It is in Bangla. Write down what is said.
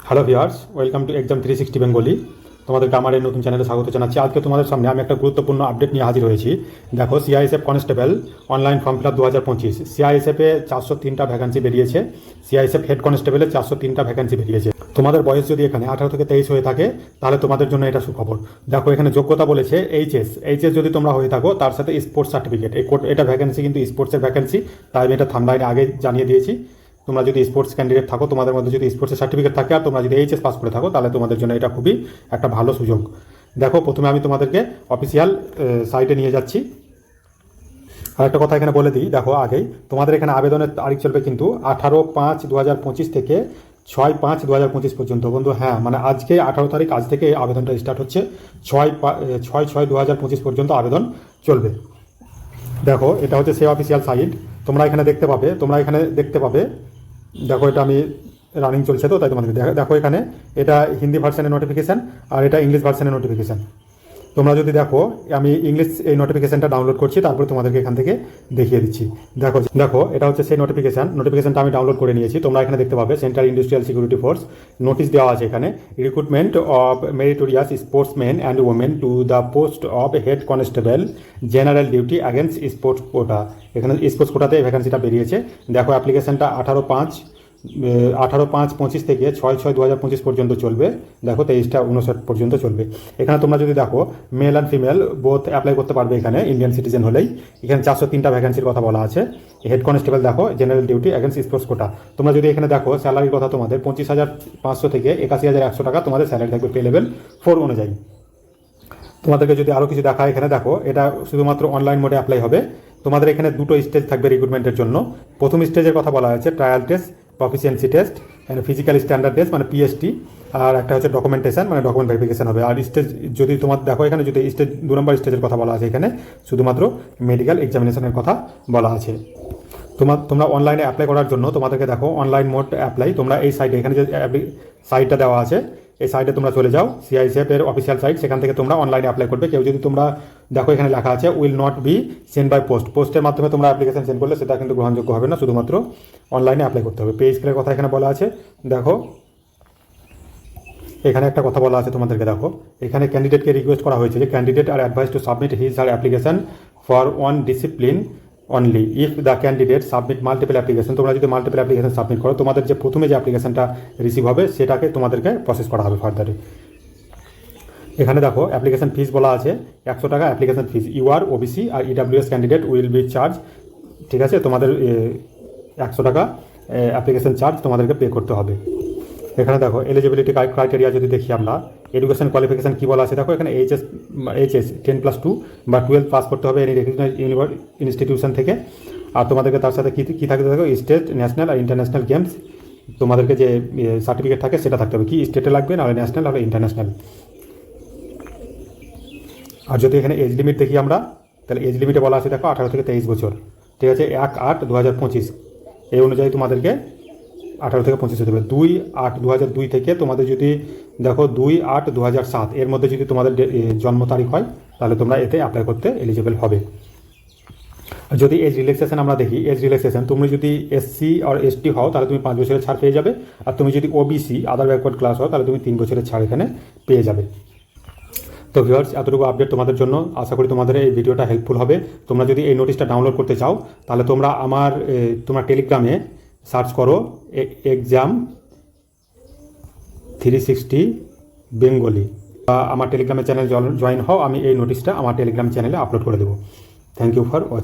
Hello viewers, welcome to exam 360 Bengali. তোমাদেরকে আমার এই নতুন চ্যানেলে স্বাগত জানাচ্ছি। আজকে তোমাদের সামনে আমি একটা গুরুত্বপূর্ণ আপডেট নিয়ে হাজির হয়েছি। দেখো, CISF constable online form fill up 2025। সিআইএসএফে 403টা ভ্যাকান্সি বেরিয়েছে। সিআইএসএফ হেড কনস্টেবলে 403টা ভ্যাকান্সি বেরিয়েছে। তোমাদের বয়স যদি এখানে 18 থেকে 23 হয়ে থাকে তাহলে তোমাদের জন্য এটা সুখবর। দেখো, এখানে যোগ্যতা বলেছে এইচএস যদি তোমরা হয়ে থাকো, তার সাথে স্পোর্টস সার্টিফিকেট। এটা ভ্যাকান্সি কিন্তু স্পোর্টসের ভ্যাকান্সি, তাই আমি এটা থাম্বনেইলে আগে জানিয়ে দিয়েছি। তোমরা যদি স্পোর্টস ক্যান্ডিডেট থাকো, তোমাদের মধ্যে যদি স্পোর্টসের সার্টিফিকেট থাকে আর তোমরা যদি এইচএস পাস করে থাকো, তাহলে তোমাদের জন্য এটা খুবই একটা ভালো সুযোগ। দেখো, প্রথমে আমি তোমাদেরকে অফিসিয়াল সাইটে নিয়ে যাচ্ছি। আর একটা কথা এখানে বলে দিই, দেখো আগেই তোমাদের এখানে আবেদনের তারিখ চলবে কিন্তু 18/5/2025 থেকে 6/5/2025 পর্যন্ত। বন্ধু, হ্যাঁ, মানে আজকে 18 তারিখ, আজ থেকে আবেদনটা স্টার্ট হচ্ছে। 6/6/2025 পর্যন্ত আবেদন চলবে। দেখো, এটা হচ্ছে সেই অফিসিয়াল সাইট। তোমরা এখানে দেখতে পাবে। দেখো, এটা আমি রানিং চলছে তো, তাই তোমাদেরকে দেখো এখানে এটা হিন্দি ভার্সনের নোটিফিকেশান আর এটা ইংলিশ ভার্সনের নোটিফিকেশান। তোমরা যদি দেখো, আমি ইংলিশ এই নোটিফিকেশানটা ডাউনলোড করছি, তারপরে তোমাদেরকে এখান থেকে দেখিয়ে দিচ্ছি। দেখো এটা হচ্ছে সেই নোটিফিকেশানটা আমি ডাউনলোড করে নিয়েছি। তোমরা এখানে দেখতে পাবে Central Industrial Security Force notice দেওয়া আছে এখানে। Recruitment of meritorious sportsman and women to the post of head constable general duty against sports quota. এখানে স্পোর্টস কোটাতে এই ভ্যাকান্সিটা বেরিয়েছে। দেখো, অ্যাপ্লিকেশনটা 18/5/25 থেকে 6/6/2025 পর্যন্ত চলবে। দেখো, 23টা 59 পর্যন্ত চলবে। এখানে তোমরা যদি দেখো, male and female both apply করতে পারবে এখানে, ইন্ডিয়ান সিটিজেন হলেই। এখানে 403টা ভ্যাকান্সির কথা বলা আছে। হেড কনস্টেবল দেখো, general duty against sports quota. তোমরা যদি এখানে দেখো, স্যালারির কথা তোমাদের 25,500 থেকে 81,100 টাকা তোমাদের স্যালারি থাকবে পে লেভেল 4 অনুযায়ী। তোমাদেরকে যদি আরও কিছু দেখা, এখানে দেখো, এটা শুধুমাত্র অনলাইন মোডে অ্যাপ্লাই হবে। তোমাদের এখানে দুটো স্টেজ থাকবে রিক্রুটমেন্টের জন্য। প্রথম স্টেজের কথা বলা হয়েছে trial test, proficiency test, physical standard test মানে পিএসটি, আর একটা হচ্ছে ডকুমেন্টেশন মানে ডকুমেন্ট ভেরিফিকেশন হবে। আর স্টেজ যদি তোমার দেখো, এখানে যদি স্টেজ 2 নম্বর স্টেজের কথা বলা আছে, এখানে শুধুমাত্র মেডিকেল এক্সামিনেশনের কথা বলা আছে। তোমরা অনলাইনে অ্যাপ্লাই করার জন্য তোমাদেরকে দেখো, অনলাইন মোড অ্যাপ্লাই, তোমরা এই সাইটে, এখানে যে সাইটটা দেওয়া আছে, এই সাইটে তোমরা চলে যাও, সিআইএসএফ এর অফিসিয়াল সাইট, সেখান থেকে তোমরা অনলাইনে অ্যাপ্লাই করবে। কেউ যদি তোমরা দেখো, এখানে লেখা আছে will not be send by পোস্টের মাধ্যমে তোমরা অ্যাপ্লিকেশন সেন্ড করলে সেটা কিন্তু গ্রহণযোগ্য হবে না, শুধুমাত্র অনলাইনে অ্যাপ্লাই করতে হবে। পে স্কেলের কথা এখানে বলা আছে। দেখো, এখানে একটা কথা বলা আছে তোমাদেরকে, দেখো এখানে ক্যান্ডিডেটকে রিকোয়েস্ট করা হয়েছে যে ক্যান্ডিডেট আর advise to submit his her application for one discipline only if the candidate submit multiple application. তোমরা যদি মাল্টিপল অ্যাপ্লিকেশন সাবমিট করো, তোমাদের যে প্রথমে যে অ্যাপ্লিকেশনটা রিসিভ হবে সেটাকে তোমাদেরকে প্রসেস করা হবে ফার্দারে। এখানে দেখো, অ্যাপ্লিকেশন ফিস বলা আছে 100 টাকা অ্যাপ্লিকেশন ফিস। ইউআর ওবিসি আর EWS candidate will be charge. ঠিক আছে, তোমাদের 100 টাকা অ্যাপ্লিকেশন চার্জ তোমাদেরকে পে করতে হবে। এখানে দেখো, এলিজিবিলিটি ক্রাইটেরিয়া যদি দেখি আমরা, এডুকেশন কোয়ালিফিকেশন কী বলা আছে দেখো, এখানে এইচএস 10+2 বা 12 পাস করতে হবে এনি রেকগনাইজড ইনস্টিটিউশন থেকে। আর তোমাদেরকে তার সাথে কী থাকতে থাকবে, স্টেট, ন্যাশনাল আর ইন্টারন্যাশনাল গেমস। তোমাদেরকে যে সার্টিফিকেট থাকে সেটা থাকতে হবে, কি স্টেটে লাগবে, নাহলে ন্যাশনাল, নাহলে ইন্টারন্যাশনাল। আর যদি এখানে এজ লিমিট দেখি আমরা, তাহলে এজ লিমিটে বলা আছে দেখো 18 থেকে 23 বছর। ঠিক আছে, 1/8/2025 এই অনুযায়ী তোমাদেরকে 18 থেকে 25 হতে হবে। 2/8/2002 থেকে তোমাদের যদি দেখো 2/8/2007 এর মধ্যে যদি তোমাদের জন্ম তারিখ হয়, তাহলে তোমরা এতে অ্যাপ্লাই করতে এলিজিবল হবে। যদি এজ রিল্যাক্সেশন আমরা দেখি, এজ রিল্যাক্সেশন তুমি যদি এসসি আর এসটি হও তাহলে তুমি 5 বছরের ছাড় পেয়ে যাবে। আর তুমি যদি ওবিসি আদার ব্যাকওয়ার্ড ক্লাস হও তাহলে তুমি 3 বছরের ছাড় এখানে পেয়ে যাবে। তো ভিউয়ার্স, এতটুকু আপডেট তোমাদের জন্য। আশা করি তোমাদের এই ভিডিওটা হেল্পফুল হবে। তোমরা যদি এই নোটিশটা ডাউনলোড করতে চাও, তাহলে তোমরা টেলিগ্রামে সার্চ করো এক্সাম 360 বেঙ্গলি, বা আমার টেলিগ্রামের চ্যানেল জয়েন হও। আমি এই নোটিশটা আমার টেলিগ্রাম চ্যানেলে আপলোড করে দেবো। Thank you for watching.